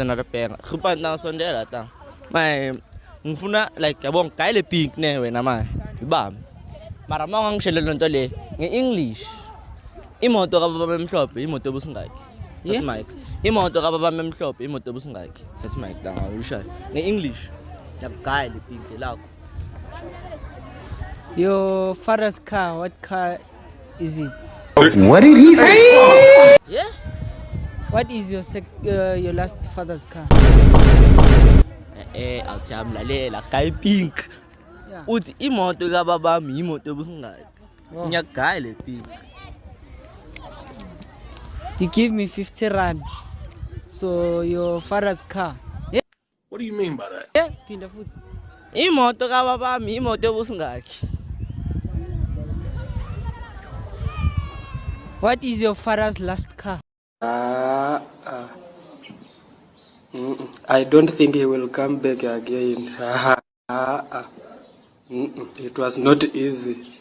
another banger. Gepan tang sondela tang. My ngifuna like yabong kaile pink ne wena ma. Iba. Mara mawang shelo lonto le nge-English. Imoto kababa emhlophe, imoto ebusingakhi. That's Mike. Imoto kababa emhlophe, imoto ebusingakhi. That's Mike tanga usha. Nge-English. Yakaile pink lakho. Your father's car, what car is it? What did he say? Yeah? What is your last father's car? Awuthi amlalela kayi pink. Yeah. Uthi imoto kababami imoto ebusingakhi. Ngiyagaya le pink. You give me 50 rand. So your father's car. Yeah? What do you mean by that? Yeah, pinda futhi. Imoto kababami imoto ebusingakhi. What is your father's last car? I don't think he will come back again. It was not easy.